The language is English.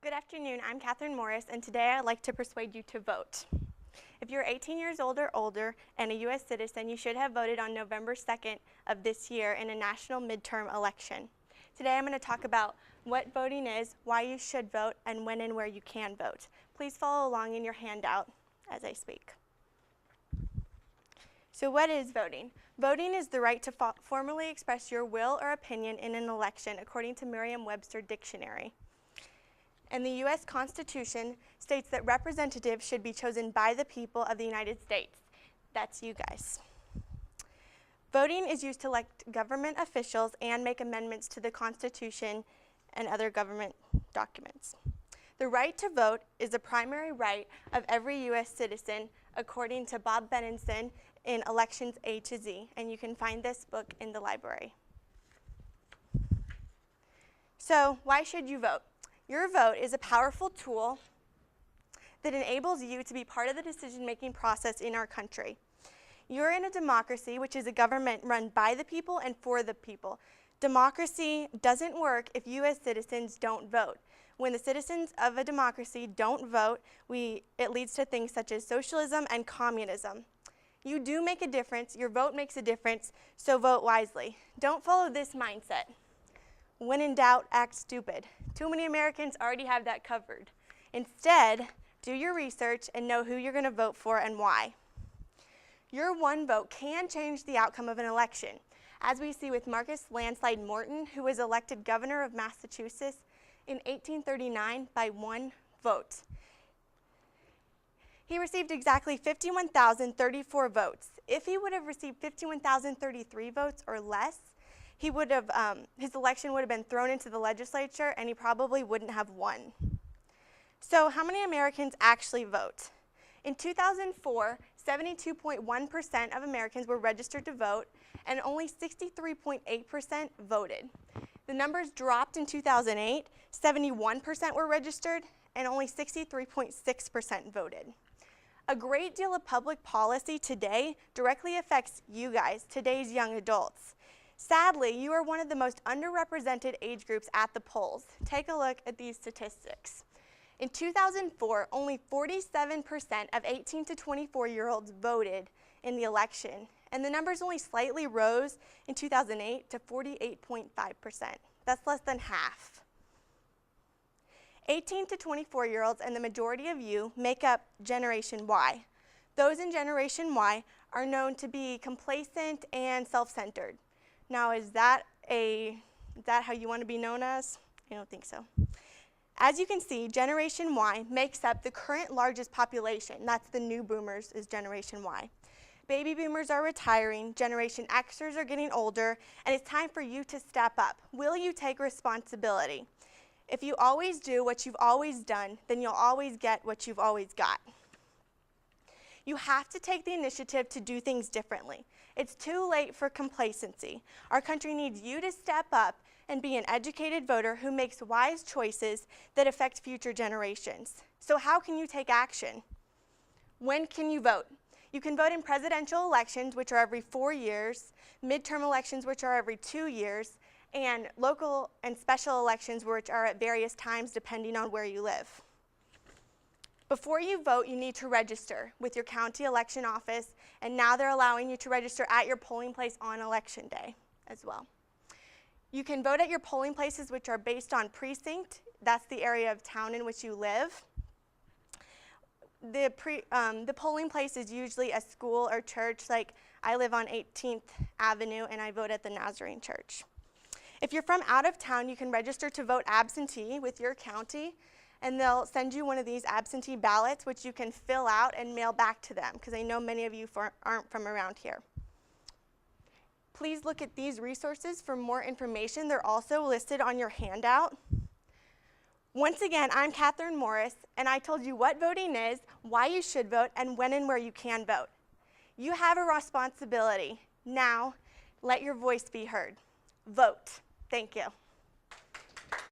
Good afternoon, I'm Catherine Morris, and today I'd like to persuade you to vote. If you're 18 years old or older and a U.S. citizen, you should have voted on November 2nd of this year in a national midterm election. Today I'm going to talk about what voting is, why you should vote, and when and where you can vote. Please follow along in your handout as I speak. So what is voting? Voting is the right to formally express your will or opinion in an election according to Merriam-Webster Dictionary. And the U.S. Constitution states that representatives should be chosen by the people of the United States. That's you guys. Voting is used to elect government officials and make amendments to the Constitution and other government documents. The right to vote is the primary right of every U.S. citizen, according to Bob Benenson in Elections A to Z, and you can find this book in the library. So, why should you vote? Your vote is a powerful tool that enables you to be part of the decision-making process in our country. You're in a democracy, which is a government run by the people and for the people. Democracy doesn't work if you as citizens don't vote. When the citizens of a democracy don't vote, it leads to things such as socialism and communism. You do make a difference, your vote makes a difference, so vote wisely. Don't follow this mindset. When in doubt, act stupid. Too many Americans already have that covered. Instead, do your research and know who you're going to vote for and why. Your one vote can change the outcome of an election, as we see with Marcus Landslide Morton, who was elected governor of Massachusetts in 1839 by one vote. He received exactly 51,034 votes. If he would have received 51,033 votes or less, he would have, his election would have been thrown into the legislature and he probably wouldn't have won. So how many Americans actually vote? In 2004, 72.1% of Americans were registered to vote and only 63.8% voted. The numbers dropped in 2008, 71% were registered and only 63.6% voted. A great deal of public policy today directly affects you guys, today's young adults. Sadly, you are one of the most underrepresented age groups at the polls. Take a look at these statistics. In 2004, only 47% of 18 to 24-year-olds voted in the election, and the numbers only slightly rose in 2008 to 48.5%. That's less than half. 18 to 24-year-olds and the majority of you make up Generation Y. Those in Generation Y are known to be complacent and self-centered. Now, is that how you want to be known as? I don't think so. As you can see, Generation Y makes up the current largest population. That's the new boomers is Generation Y. Baby boomers are retiring, Generation Xers are getting older, and it's time for you to step up. Will you take responsibility? If you always do what you've always done, then you'll always get what you've always got. You have to take the initiative to do things differently. It's too late for complacency. Our country needs you to step up and be an educated voter who makes wise choices that affect future generations. So how can you take action? When can you vote? You can vote in presidential elections, which are every 4 years, midterm elections, which are every 2 years, and local and special elections, which are at various times depending on where you live. Before you vote, you need to register with your county election office, and now they're allowing you to register at your polling place on election day as well. You can vote at your polling places, which are based on precinct. That's the area of town in which you live. The polling place is usually a school or church. Like I live on 18th Avenue, and I vote at the Nazarene Church. If you're from out of town, you can register to vote absentee with your county, and they'll send you one of these absentee ballots, which you can fill out and mail back to them, because I know many of you aren't from around here. Please look at these resources for more information. They're also listed on your handout. Once again, I'm Catherine Morris, and I told you what voting is, why you should vote, and when and where you can vote. You have a responsibility. Now, let your voice be heard. Vote. Thank you.